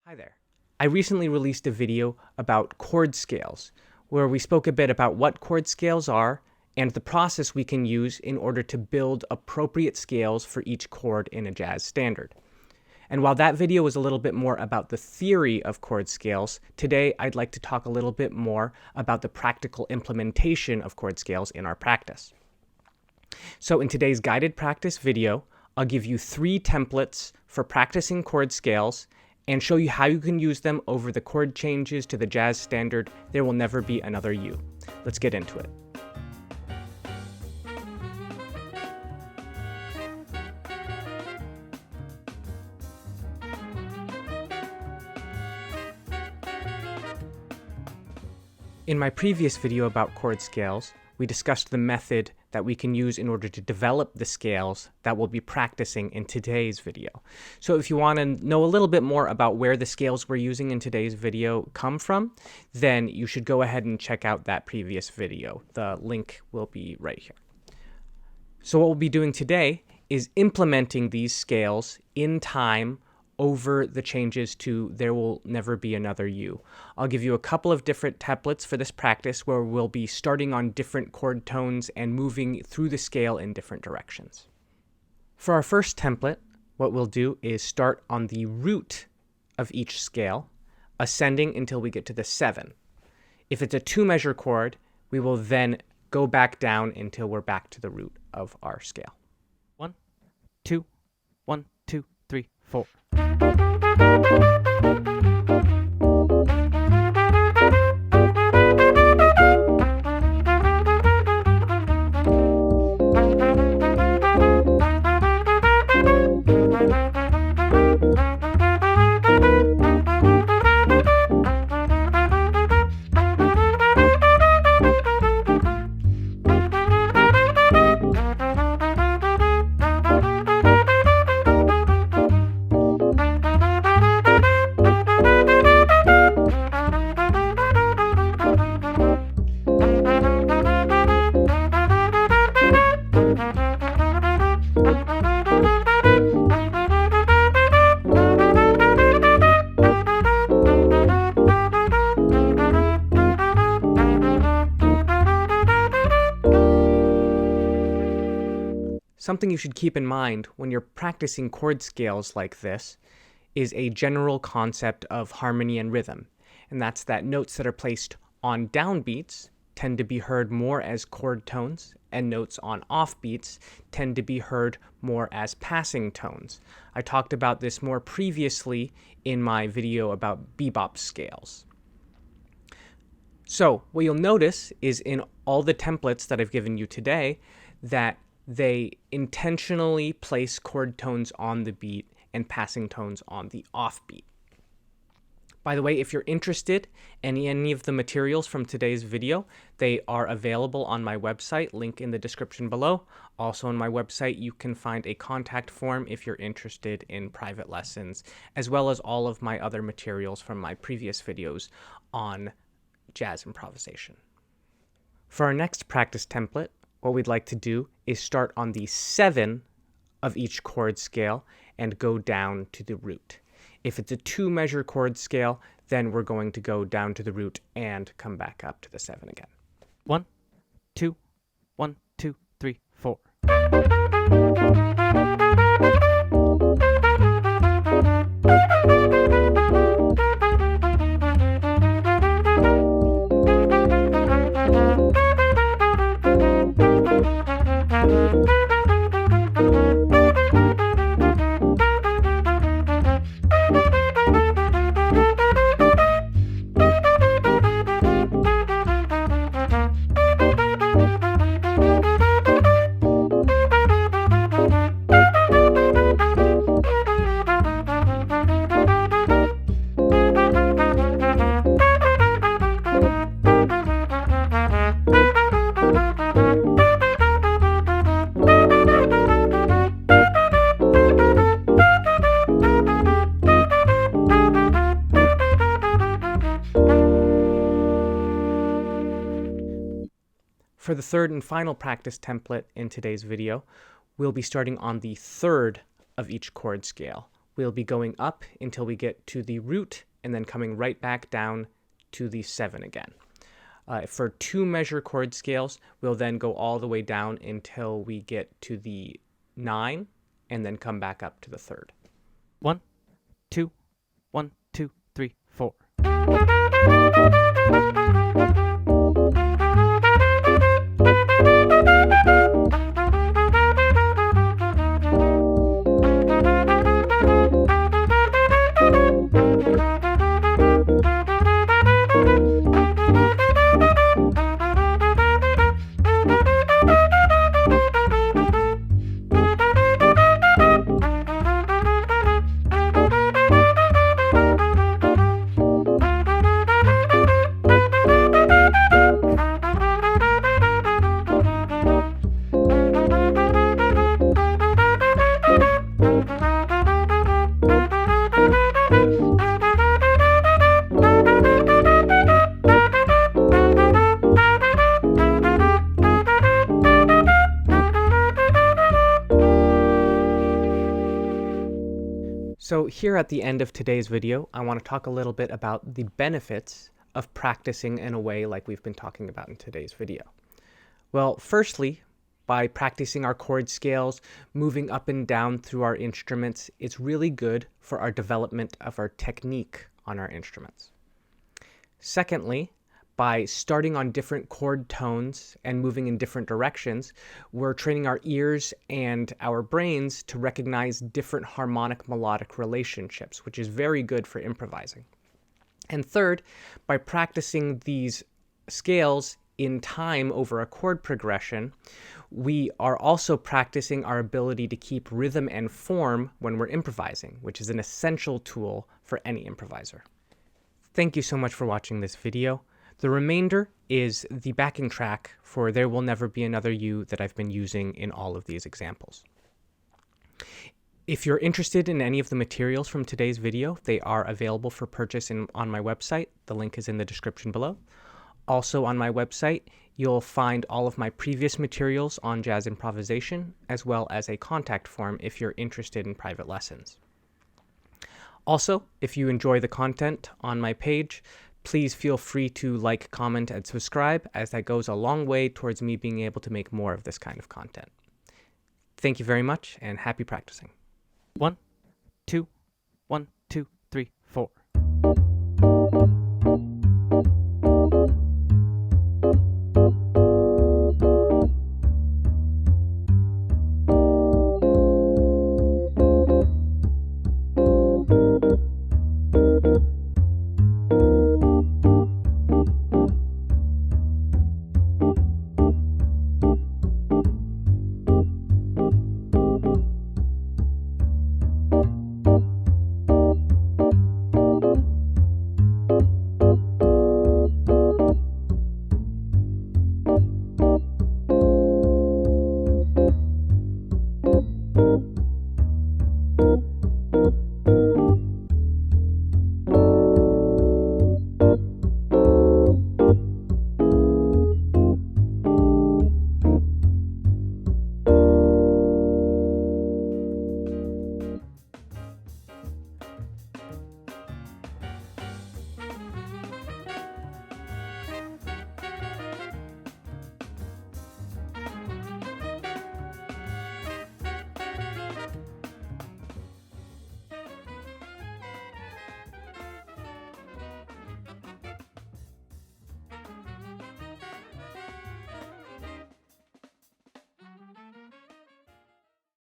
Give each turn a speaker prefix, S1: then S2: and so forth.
S1: Hi there. I recently released a video about chord scales, where we spoke a bit about what chord scales are and the process we can use in order to build appropriate scales for each chord in a jazz standard. And while that video was a little bit more about the theory of chord scales, today I'd like to talk a little bit more about the practical implementation of chord scales in our practice. So in today's guided practice video, I'll give you 3 templates for practicing chord scales and show you how you can use them over the chord changes to the jazz standard There Will Never Be Another You. Let's get into it. In my previous video about chord scales, we discussed the method that we can use in order to develop the scales that we'll be practicing in today's video. So if you want to know a little bit more about where the scales we're using in today's video come from, then you should go ahead and check out that previous video. The link will be right here. So what we'll be doing today is implementing these scales in time over the changes to There Will Never Be Another You. I'll give you a couple of different templates for this practice where we'll be starting on different chord tones and moving through the scale in different directions. For our first template, what we'll do is start on the root of each scale, ascending until we get to the 7. If it's a 2-measure chord, we will then go back down until we're back to the root of our scale. 1, 2, 1, 2, 3, 4. Something you should keep in mind when you're practicing chord scales like this is a general concept of harmony and rhythm, and that's that notes that are placed on downbeats tend to be heard more as chord tones, and notes on offbeats tend to be heard more as passing tones. I talked about this more previously in my video about bebop scales. So what you'll notice is in all the templates that I've given you today that they intentionally place chord tones on the beat and passing tones on the offbeat. By the way, if you're interested in any of the materials from today's video, they are available on my website, link in the description below. Also on my website, you can find a contact form if you're interested in private lessons, as well as all of my other materials from my previous videos on jazz improvisation. For our next practice template, what we'd like to do is start on the 7 of each chord scale and go down to the root. If it's a 2-measure chord scale, then we're going to go down to the root and come back up to the 7 again. 1, 2, 1, 2, 3, 4. For the third and final practice template in today's video, we'll be starting on the 3rd of each chord scale, we'll be going up until we get to the root and then coming right back down to the 7 again. For 2-measure chord scales, we'll then go all the way down until we get to the 9 and then come back up to the 3rd.
S2: 1, 2, 1, 2, 3, 4.
S1: So here at the end of today's video, I want to talk a little bit about the benefits of practicing in a way like we've been talking about in today's video. Well, firstly, by practicing our chord scales, moving up and down through our instruments, it's really good for our development of our technique on our instruments. Secondly, by starting on different chord tones and moving in different directions, we're training our ears and our brains to recognize different harmonic-melodic relationships, which is very good for improvising. And third, by practicing these scales in time over a chord progression, we are also practicing our ability to keep rhythm and form when we're improvising, which is an essential tool for any improviser. Thank you so much for watching this video. The remainder is the backing track for There Will Never Be Another You that I've been using in all of these examples. If you're interested in any of the materials from today's video, they are available for purchase on my website. The link is in the description below. Also on my website, you'll find all of my previous materials on jazz improvisation, as well as a contact form if you're interested in private lessons. Also, if you enjoy the content on my page, please feel free to like, comment, and subscribe, as that goes a long way towards me being able to make more of this kind of content. Thank you very much, and happy practicing.
S2: 1, 2, 1, 2, 3, 4.